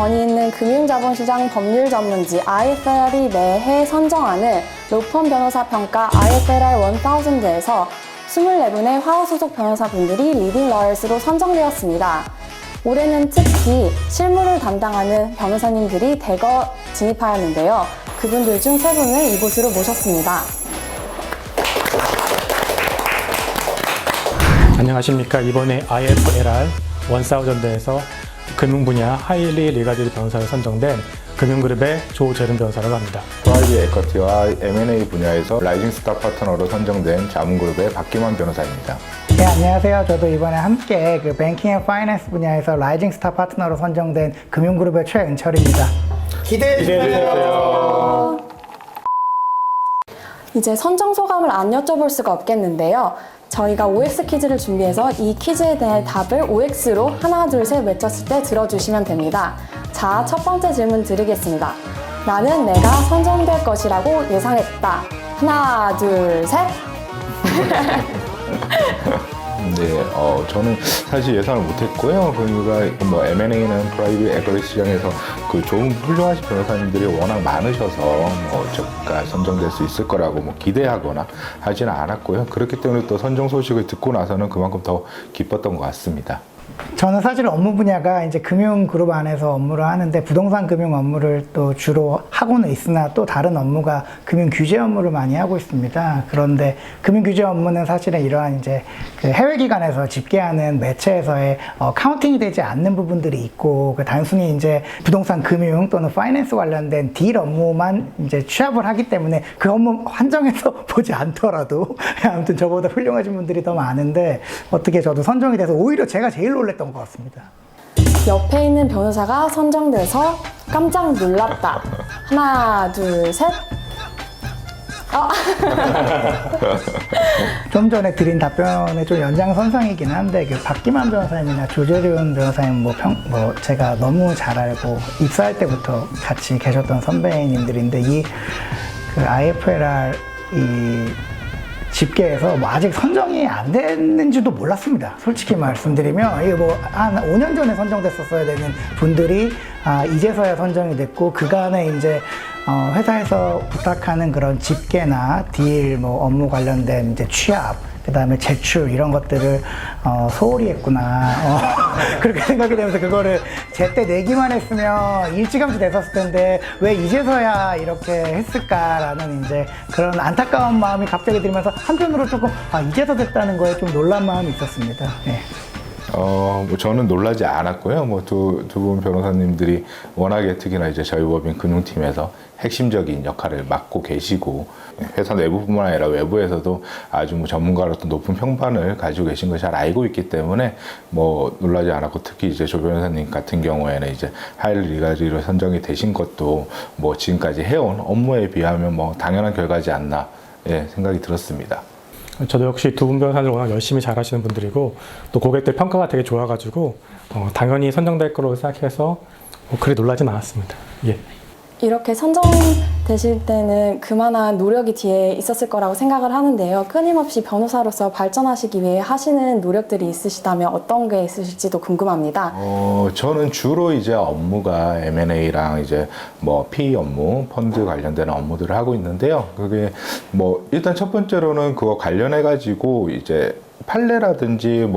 권위 있는 금융자본시장 법률 전문지 IFR이 매해 선정하는 로펌 변호사 평가 IFR 1000에서 24분의 화우 소속 변호사분들이 리딩 러열스로 선정되었습니다. 올해는 특히 실무를 담당하는 변호사님들이 대거 진입하였는데요. 그분들 중 3분을 이곳으로 모셨습니다. 안녕하십니까. 이번에 IFRR 1000에서 금융 분야 하일리 리가드 변호사로 선정된 금융그룹의 조재름 변호사라고 합니다. 프라이빗 에쿼티와 M&A 분야에서 라이징 스타 파트너로 선정된 자문그룹의 박기만 변호사입니다. 네, 안녕하세요. 저도 이번에 함께 뱅킹 앤 파이낸스 분야에서 라이징 스타 파트너로 선정된 금융그룹의 최은철입니다. 기대해 주세요. 이제 선정 소감을 안 여쭤볼 수가 없겠는데요. 저희가 OX 퀴즈를 준비해서 이 퀴즈에 대한 답을 OX로 하나, 둘, 셋 외쳤을 때 들어주시면 됩니다. 자, 첫 번째 질문 드리겠습니다. 나는 내가 선정될 것이라고 예상했다. 하나, 둘, 셋. 네, 저는 사실 예상을 못했고요. 그러니까 뭐 M&A는 프라이빗 에쿼티 시장에서 좋은 훌륭하신 변호사님들이 워낙 많으셔서 제가 선정될 수 있을 거라고 기대하거나 하지는 않았고요. 그렇기 때문에 또 선정 소식을 듣고 나서는 그만큼 더 기뻤던 것 같습니다. 저는 사실 업무 분야가 이제 금융그룹 안에서 업무를 하는데 부동산 금융 업무를 또 주로 하고는 있으나 또 다른 업무가 금융 규제 업무를 많이 하고 있습니다. 그런데 금융 규제 업무는 사실은 이러한 이제 해외 기관에서 집계하는 매체에서의 카운팅이 되지 않는 부분들이 있고 단순히 이제 부동산 금융 또는 파이낸스 관련된 딜 업무만 이제 취합을 하기 때문에 그 업무 한정해서 보지 않더라도 아무튼 저보다 훌륭하신 분들이 더 많은데 어떻게 저도 선정이 돼서 오히려 제가 제일 놀랐던 것 같습니다. 옆에 있는 변호사가 선정돼서 깜짝 놀랐다. 하나, 둘, 셋. 좀 전에 드린 답변의 좀 연장선상이긴 한데 박기만 변호사님이나 조재련 변호사님 제가 너무 잘 알고 입사할 때부터 같이 계셨던 선배님들인데 이 IFRR 집계에서 아직 선정이 안 됐는지도 몰랐습니다. 솔직히 말씀드리면 이게 한 5년 전에 선정됐었어야 되는 분들이 이제서야 선정이 됐고 그간에 이제 회사에서 부탁하는 그런 집계나 딜 업무 관련된 이제 취합 그 다음에 제출 이런 것들을 소홀히 했구나 그렇게 생각이 되면서 그거를 제때 내기만 했으면 일찌감치 됐었을 텐데 왜 이제서야 이렇게 했을까라는 이제 그런 안타까운 마음이 갑자기 들면서 한편으로 조금 이제서 됐다는 거에 좀 놀란 마음이 있었습니다. 네. 저는 놀라지 않았고요. 두 분 변호사님들이 워낙에 특히나 이제 저희 법인 금융팀에서 핵심적인 역할을 맡고 계시고 회사 내부뿐만 아니라 외부에서도 아주 전문가로서 높은 평판을 가지고 계신 걸 잘 알고 있기 때문에 놀라지 않았고 특히 이제 조 변호사님 같은 경우에는 이제 하일리 리가지로 선정이 되신 것도 지금까지 해온 업무에 비하면 당연한 결과지 않나 생각이 들었습니다. 저도 역시 두 분 변호사들 워낙 열심히 잘하시는 분들이고 또 고객들 평가가 되게 좋아가지고 당연히 선정될 거로 생각해서 그리 놀라진 않았습니다. 예. 이렇게 선정되실 때는 그만한 노력이 뒤에 있었을 거라고 생각을 하는데요. 끊임없이 변호사로서 발전하시기 위해 하시는 노력들이 있으시다면 어떤 게 있으실지도 궁금합니다. 저는 주로 이제 업무가 M&A랑 이제 PE 업무, 펀드 관련된 업무들을 하고 있는데요. 그게 일단 첫 번째로는 그거 관련해가지고 이제 판례라든지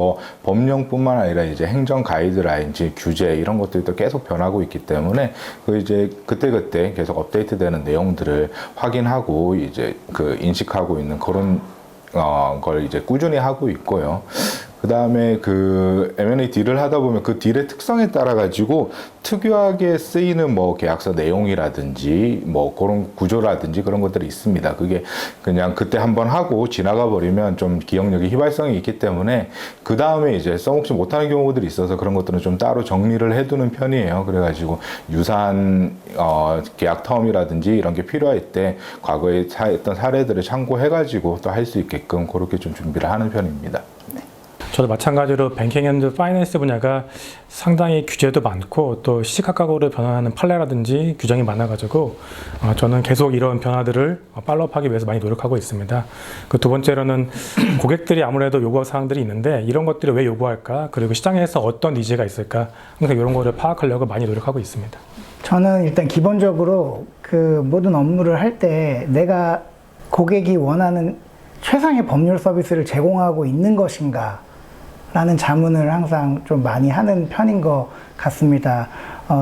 법령뿐만 아니라 이제 행정 가이드라인, 규제 이런 것들도 계속 변하고 있기 때문에 이제 그때그때 계속 업데이트되는 내용들을 확인하고 이제 인식하고 있는 그런 걸 이제 꾸준히 하고 있고요. 그 다음에 M&A 딜을 하다 보면 그 딜의 특성에 따라 가지고 특유하게 쓰이는 계약서 내용이라든지 그런 구조라든지 그런 것들이 있습니다. 그게 그냥 그때 한번 하고 지나가 버리면 좀 기억력이 휘발성이 있기 때문에 그 다음에 이제 써먹지 못하는 경우들이 있어서 그런 것들은 좀 따로 정리를 해두는 편이에요. 그래가지고 유사한 계약 텀이라든지 이런 게 필요할 때 과거에 했던 사례들을 참고해가지고 또 할 수 있게끔 그렇게 좀 준비를 하는 편입니다. 저도 마찬가지로 뱅킹 앤드 파이낸스 분야가 상당히 규제도 많고 또 시시각각으로 변화하는 판례라든지 규정이 많아가지고 저는 계속 이런 변화들을 팔로우하기 위해서 많이 노력하고 있습니다. 그 두 번째로는 고객들이 아무래도 요구 사항들이 있는데 이런 것들이 왜 요구할까? 그리고 시장에서 어떤 니즈가 있을까? 항상 이런 거를 파악하려고 많이 노력하고 있습니다. 저는 일단 기본적으로 그 모든 업무를 할 때 내가 고객이 원하는 최상의 법률 서비스를 제공하고 있는 것인가 라는 자문을 항상 좀 많이 하는 편인 것 같습니다.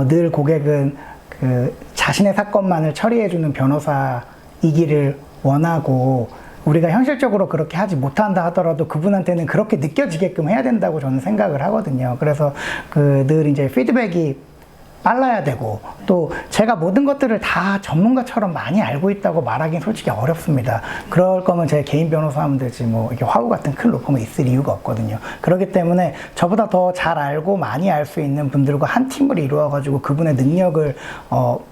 늘 고객은 그 자신의 사건만을 처리해주는 변호사이기를 원하고 우리가 현실적으로 그렇게 하지 못한다 하더라도 그분한테는 그렇게 느껴지게끔 해야 된다고 저는 생각을 하거든요. 그래서 그 늘 이제 피드백이 빨라야 되고 또 제가 모든 것들을 다 전문가처럼 많이 알고 있다고 말하기는 솔직히 어렵습니다. 그럴 거면 제 개인 변호사 하면 되지 뭐 이렇게 화우 같은 큰 로펌에 있을 이유가 없거든요. 그렇기 때문에 저보다 더 잘 알고 많이 알 수 있는 분들과 한 팀을 이루어 가지고 그분의 능력을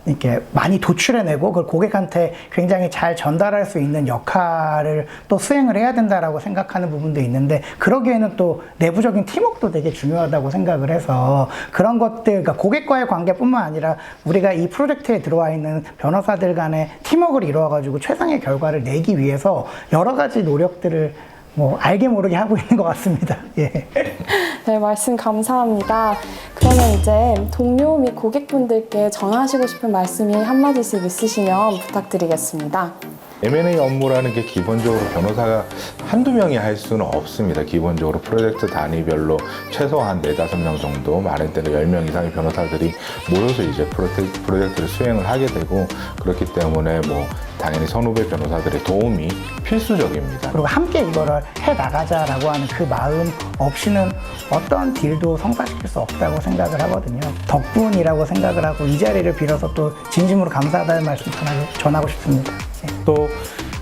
이렇게 많이 도출해내고 그걸 고객한테 굉장히 잘 전달할 수 있는 역할을 또 수행을 해야 된다라고 생각하는 부분도 있는데 그러기에는 또 내부적인 팀워크도 되게 중요하다고 생각을 해서 그런 것들 그러니까 고객과의 관계뿐만 아니라 우리가 이 프로젝트에 들어와 있는 변호사들 간의 팀워크를 이루어 가지고 최상의 결과를 내기 위해서 여러 가지 노력들을 뭐 알게 모르게 하고 있는 것 같습니다. 예. 네, 말씀 감사합니다. 그러면 이제 동료 및 고객분들께 전하시고 싶은 말씀이 한마디씩 있으시면 부탁드리겠습니다. M&A 업무라는 게 기본적으로 변호사가 한두 명이 할 수는 없습니다. 기본적으로 프로젝트 단위별로 최소한 4-5명 정도, 많은 때는 10명 이상의 변호사들이 모여서 이제 프로젝트를 수행을 하게 되고 그렇기 때문에 뭐 당연히 선후배 변호사들의 도움이 필수적입니다. 그리고 함께 이거를 해 나가자라고 하는 그 마음 없이는 어떤 딜도 성사시킬 수 없다고 생각을 하거든요. 덕분이라고 생각을 하고 이 자리를 빌어서 또 진심으로 감사하다는 말씀 전하고 싶습니다. 또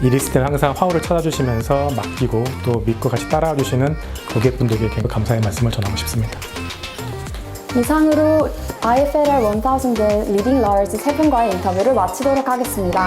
일 있을 때는 항상 화우를 찾아주시면서 맡기고 또 믿고 같이 따라와 주시는 고객분들께 감사의 말씀을 전하고 싶습니다. 이상으로 IFRR 1000의 리딩 러얼즈 세 분과의 인터뷰를 마치도록 하겠습니다.